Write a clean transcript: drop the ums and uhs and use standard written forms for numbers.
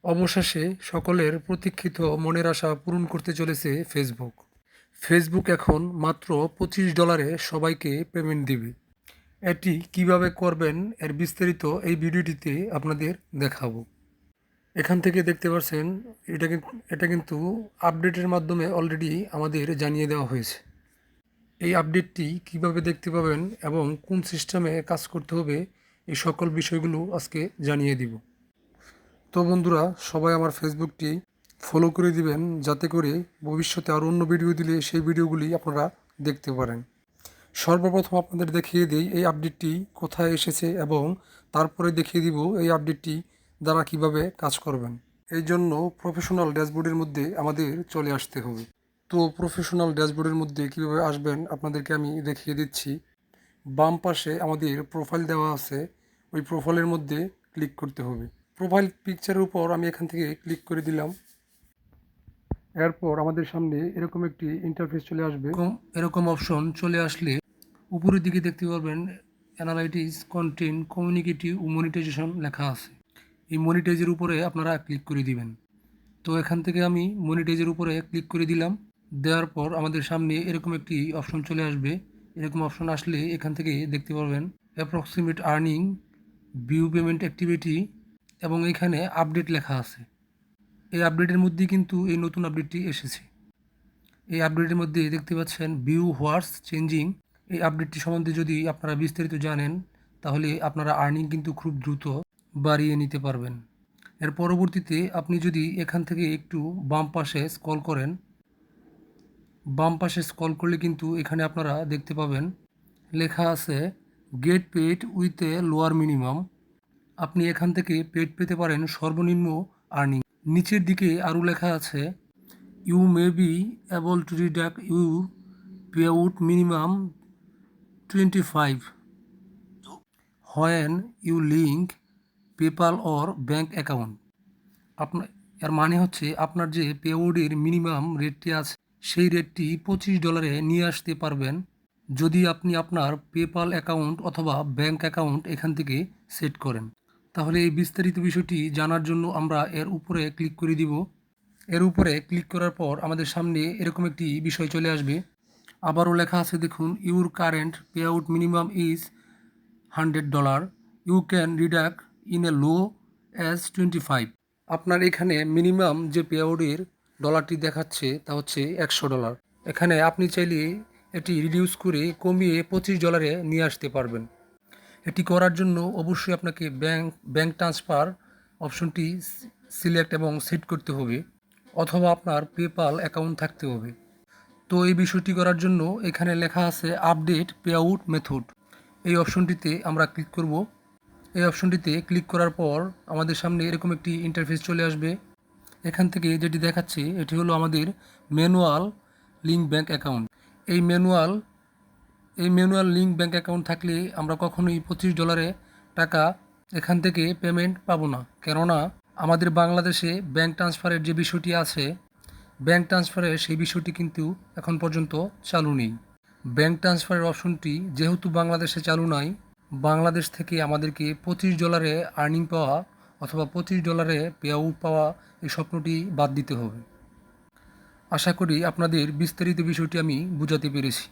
অবশেষে সকলের প্রতীক্ষিত মনের আশা পূরণ করতে চলেছে ফেসবুক। ফেসবুক এখন মাত্র $25 সবাইকে পেমেন্ট দিবে। এটি কিভাবে করবেন এর বিস্তারিত এই ভিডিওটিতে আপনাদের দেখাবো। এখান থেকে দেখতে পাচ্ছেন এটা কিন্তু আপডেটের মাধ্যমে অলরেডি আমাদের জানিয়ে দেওয়া হয়েছে। এই আপডেটটি কিভাবে দেখতে পাবেন এবং কোন সিস্টেমে কাজ করতে হবে এই সকল বিষয়গুলো আজকে জানিয়ে দিব। তো বন্ধুরা, সবাই আমার ফেসবুকটি ফলো করে দিবেন যাতে করে ভবিষ্যতে আরও অন্য ভিডিও দিলে সেই ভিডিওগুলি আপনারা দেখতে পারেন। সর্বপ্রথম আপনাদের দেখিয়ে দিই এই আপডেটটি কোথায় এসেছে এবং তারপরে দেখিয়ে দিব এই আপডেটটি দ্বারা কিভাবে কাজ করবেন। এই জন্য প্রফেশনাল ড্যাশবোর্ডের মধ্যে আমাদের চলে আসতে হবে। তো প্রফেশনাল ড্যাশবোর্ডের মধ্যে কিভাবে আসবেন আপনাদেরকে আমি দেখিয়ে দিচ্ছি। বাম পাশে আমাদের প্রোফাইল দেওয়া আছে, ওই প্রোফাইলের মধ্যে ক্লিক করতে হবে। প্রোফাইল পিকচারের উপর আমি এখান থেকে ক্লিক করে দিলাম। এরপর আমাদের সামনে এরকম একটি ইন্টারফেস চলে আসবে। এরকম অপশন চলে আসলে উপরের দিকে দেখতে পারবেন অ্যানালাইটিক্স, কন্টেন্ট, কমিউনিকেটিভ ও মনিটাইজেশন লেখা আছে। এই মনিটাইজের উপরে আপনারা ক্লিক করে দিবেন। তো এখান থেকে আমি মনিটাইজের উপরে ক্লিক করে দিলাম। দেওয়ার পর আমাদের সামনে এরকম একটি অপশন চলে আসবে। এরকম অপশন আসলে এখান থেকে দেখতে পারবেন approximate earning, view payment activity এবং এখানে আপডেট লেখা আছে। এই আপডেটের মধ্যেই কিন্তু এই নতুন আপডেটটি এসেছে। এই আপডেটের মধ্যে দেখতে পাচ্ছেন ভিউ হোয়াটস চেঞ্জিং। এই আপডেটটি সম্বন্ধে যদি আপনারা বিস্তারিত জানেন তাহলে আপনারা আর্নিং কিন্তু খুব দ্রুত বাড়িয়ে নিতে পারবেন। এর পরবর্তীতে আপনি যদি এখান থেকে একটু বাম পাশে স্ক্রল করেন, বাম পাশে স্ক্রল করলে কিন্তু এখানে আপনারা দেখতে পাবেন লেখা আছে get paid with a lower minimum. আপনি এখান থেকে পেড পেতে পারেন সর্বনিম্ন আর্নিং। নিচের দিকে আরও লেখা আছে you may be able to deduct your pay out minimum 25 when you link PayPal or bank account. আপনার এর মানে হচ্ছে আপনার যে পে আউটের মিনিমাম রেটটি আছে সেই রেটটি $25 নিয়ে আসতে পারবেন যদি আপনি আপনার পেপাল অ্যাকাউন্ট অথবা ব্যাঙ্ক অ্যাকাউন্ট এখান থেকে সেট করেন। তাহলে এই বিস্তারিত বিষয়টি জানার জন্য আমরা এর উপরে ক্লিক করে দিব। এর উপরে ক্লিক করার পর আমাদের সামনে এরকম একটি বিষয় চলে আসবে। আবারও লেখা আছে দেখুন your current payout out is ইজ $100, you can redact in a low as 25। আপনার এখানে মিনিমাম যে পে আউটের ডলারটি দেখাচ্ছে তা হচ্ছে $100। এখানে আপনি চাইলে এটি রিডিউস করে কমিয়ে $25 নিয়ে আসতে পারবেন। এটি করার জন্য অবশ্যই আপনাকে ব্যাঙ্ক ট্রান্সফার অপশনটি সিলেক্ট এবং সেট করতে হবে অথবা আপনার পেপাল অ্যাকাউন্ট থাকতে হবে। তো এই বিষয়টি করার জন্য এখানে লেখা আছে আপডেট পে আউট মেথড। এই অপশনটিতে আমরা ক্লিক করব। এই অপশনটিতে ক্লিক করার পর আমাদের সামনে এরকম একটি ইন্টারফেস চলে আসবে। এখান থেকে যেটি দেখাচ্ছে এটি হলো আমাদের ম্যানুয়াল লিঙ্ক ব্যাঙ্ক অ্যাকাউন্ট। এই ম্যানুয়াল লিঙ্ক ব্যাঙ্ক অ্যাকাউন্ট থাকলে আমরা কখনোই $25 টাকা এখান থেকে পেমেন্ট পাবো না, কেননা আমাদের বাংলাদেশে ব্যাঙ্ক ট্রান্সফারের যে বিষয়টি আছে, ব্যাঙ্ক ট্রান্সফারের সেই বিষয়টি কিন্তু এখন পর্যন্ত চালু নেই। ব্যাঙ্ক ট্রান্সফারের অপশনটি যেহেতু বাংলাদেশে চালু নাই, বাংলাদেশ থেকে আমাদেরকে $25 আর্নিং পাওয়া অথবা $25 পে আউট পাওয়া এই স্বপ্নটি বাদ দিতে হবে। আশা করি আপনাদের বিস্তারিত বিষয়টি আমি বুঝাতে পেরেছি।